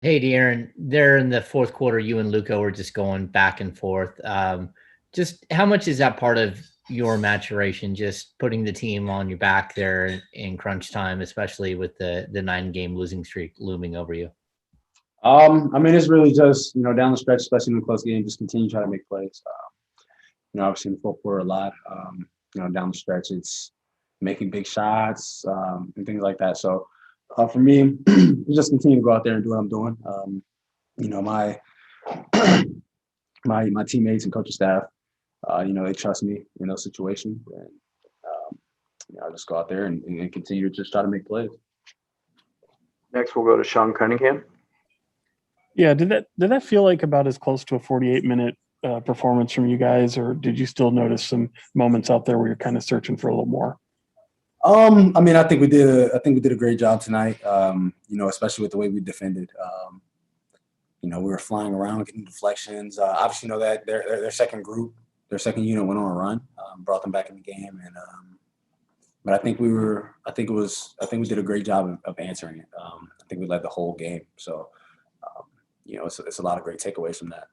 Hey, De'Aaron, there in the fourth quarter, you and Luka were just going back and forth. Just how much is that part of your maturation, just putting the team on your back there in crunch time, especially with the 9-game losing streak looming over you? I mean, it's really just down the stretch, especially in a close game, just continue to try to make plays. Obviously in the fourth quarter a lot. Down the stretch, it's making big shots and things like that. So for me, just continue to go out there and do what I'm doing. My my teammates and coaching staff, they trust me in those situations, and I just go out there and continue to just try to make plays. Next, we'll go to Sean Cunningham. Yeah, did that feel like about as close to a 48-minute performance from you guys, or did you still notice some moments out there where you're kind of searching for a little more? I mean, I think we did a great job tonight. Especially with the way we defended. We were flying around, getting deflections. Obviously, that their second group, their second unit went on a run, brought them back in the game, and but I think we did a great job of answering it. I think we led the whole game, so it's a lot of great takeaways from that.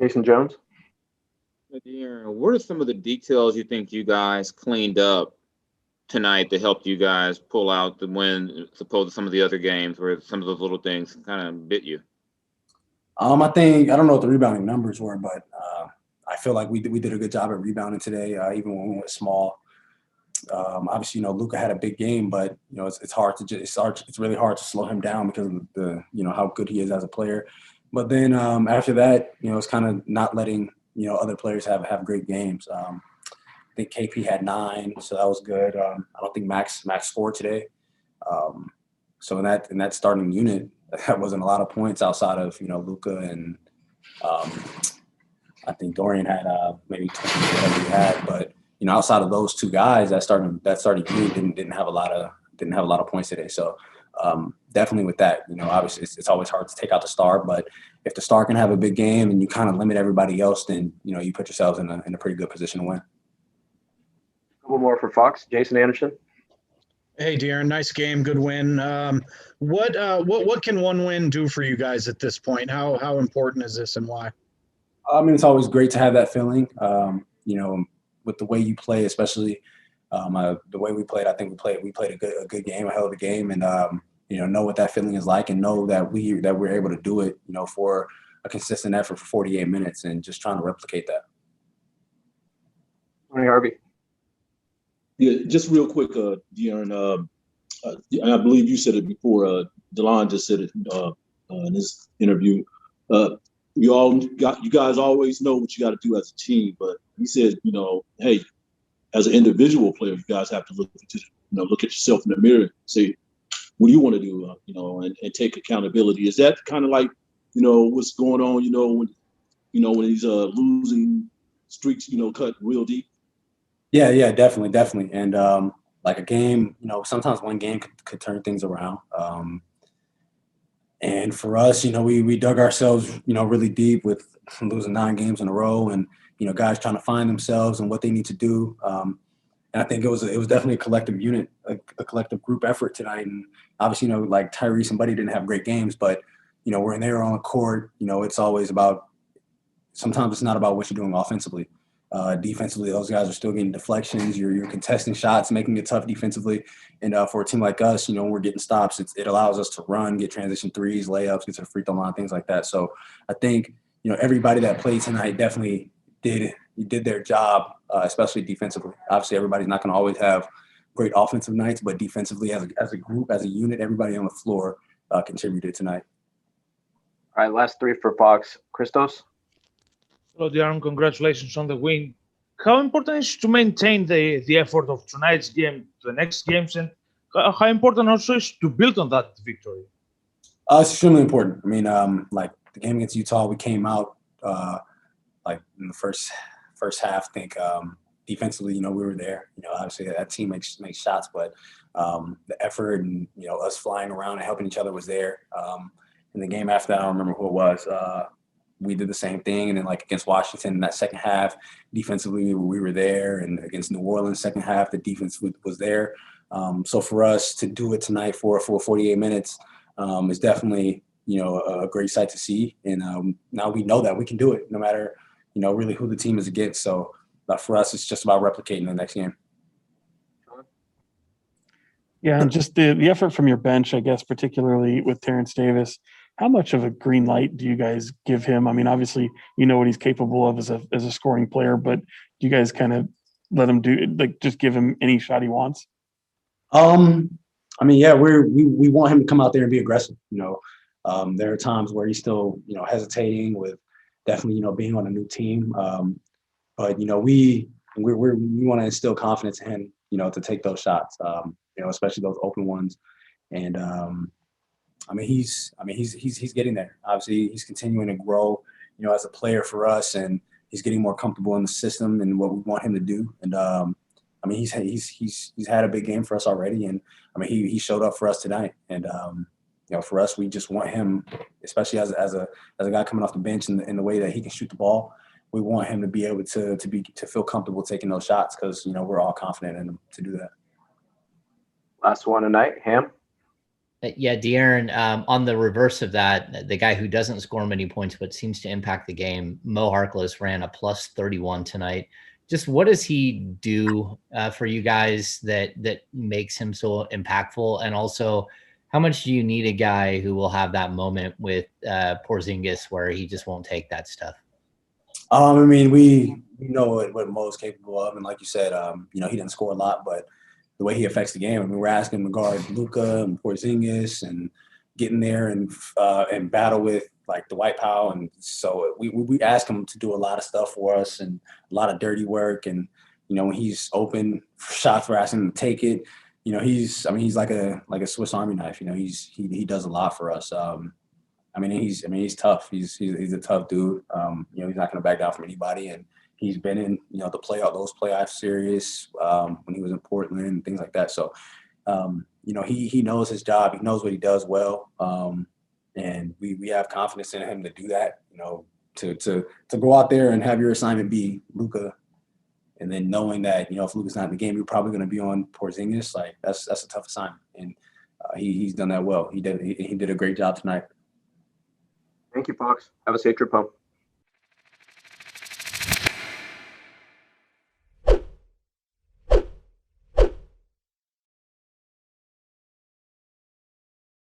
Jason Jones. Aaron, what are some of the details you think you guys cleaned up tonight that helped you guys pull out the win, as opposed to some of the other games where some of those little things kind of bit you? I don't know what the rebounding numbers were, but I feel like we did a good job at rebounding today, even when we went small. Obviously, Luka had a big game, but it's really hard to slow him down because of the how good he is as a player. But then after that, it's kind of not letting other players have great games. I think KP had 9, so that was good. I don't think Max scored today. So in that starting unit, that wasn't a lot of points outside of Luka, and I think Dorian had maybe 20 whatever he had, but outside of those two guys, that starting unit didn't have a lot of points today. So definitely with that, obviously it's always hard to take out the star, but if the star can have a big game and you kind of limit everybody else, then you put yourselves in a pretty good position to win. A couple more for Fox. Jason Anderson. Hey, De'Aaron, nice game, good win. What can one win do for you guys at this point? How important is this and why? I mean, it's always great to have that feeling. With the way you play, especially the way we played, I think we played a good game, a hell of a game, and know what that feeling is like, and know that we're able to do it, for a consistent effort for 48 minutes, and just trying to replicate that. Tony Harvey. Yeah, just real quick, De'Aaron. I believe you said it before. Delon just said it in this interview. You guys always know what you got to do as a team, but he said, hey, as an individual player, you guys have to look at yourself in the mirror and say, what do you want to do, and take accountability. Is that kind of like, what's going on, when these losing streaks, cut real deep? Yeah, definitely. And like a game, sometimes one game could turn things around. And for us, we dug ourselves, really deep with losing 9 games in a row, and guys trying to find themselves and what they need to do. And I think it was definitely a collective unit, a collective group effort tonight. And obviously, like Tyrese and Buddy didn't have great games, but when they were on the court, it's always about. Sometimes it's not about what you're doing offensively. Defensively, those guys are still getting deflections. You're contesting shots, making it tough defensively. And for a team like us, when we're getting stops, it allows us to run, get transition threes, layups, get to the free throw line, things like that. So I think everybody that played tonight definitely did their job, especially defensively. Obviously, everybody's not going to always have great offensive nights, but defensively, as a group, as a unit, everybody on the floor contributed tonight. All right, last 3 for Fox. Christos. Hello, Darren. Congratulations on the win. How important is to maintain the effort of tonight's game to the next games, and how important also is to build on that victory? It's extremely important. I mean, like the game against Utah, we came out like in the first half. I think defensively, we were there. Obviously that team makes shots, but the effort and us flying around and helping each other was there. In the game after that, I don't remember who it was. We did the same thing, and then like against Washington in that second half, defensively we were there, and against New Orleans second half, the defense was there. So for us to do it tonight for 48 minutes, is definitely, a great sight to see. And now we know that we can do it no matter, really who the team is against. So for us, it's just about replicating the next game. Yeah, and just the effort from your bench, I guess, particularly with Terence Davis. How much of a green light do you guys give him? I mean, obviously, you know what he's capable of as a scoring player, but do you guys kind of let him just give him any shot he wants? I mean, yeah, we want him to come out there and be aggressive. There are times where he's still, hesitating with definitely, being on a new team. But we want to instill confidence in him, to take those shots. Especially those open ones. And he's getting there. Obviously, he's continuing to grow, as a player for us, and he's getting more comfortable in the system and what we want him to do. And he's had a big game for us already, and he showed up for us tonight. And for us, we just want him, especially as a guy coming off the bench in the way that he can shoot the ball. We want him to be able to feel comfortable taking those shots because we're all confident in him to do that. Last one tonight, Ham. Yeah, De'Aaron, on the reverse of that, the guy who doesn't score many points but seems to impact the game, Mo Harkless ran a plus 31 tonight. Just what does he do for you guys that makes him so impactful? And also, how much do you need a guy who will have that moment with Porzingis where he just won't take that stuff? We know what Mo's capable of, and like you said, he didn't score a lot, but the way he affects the game. We're asking him to guard Luka and Porzingis and getting there and battle with like the White Powell. And so we ask him to do a lot of stuff for us and a lot of dirty work. And, when he's open for shots, we're asking him to take it. He's like a Swiss Army knife. He does a lot for us. He's tough. He's a tough dude. He's not going to back down from anybody. And he's been in, those playoff series when he was in Portland and things like that. So, he knows his job. He knows what he does well. And we have confidence in him to do that, to go out there and have your assignment be Luka. And then knowing that, if Luka's not in the game, you're probably going to be on Porzingis. Like that's a tough assignment. And he's done that well. He did a great job tonight. Thank you, Fox. Have a safe trip home.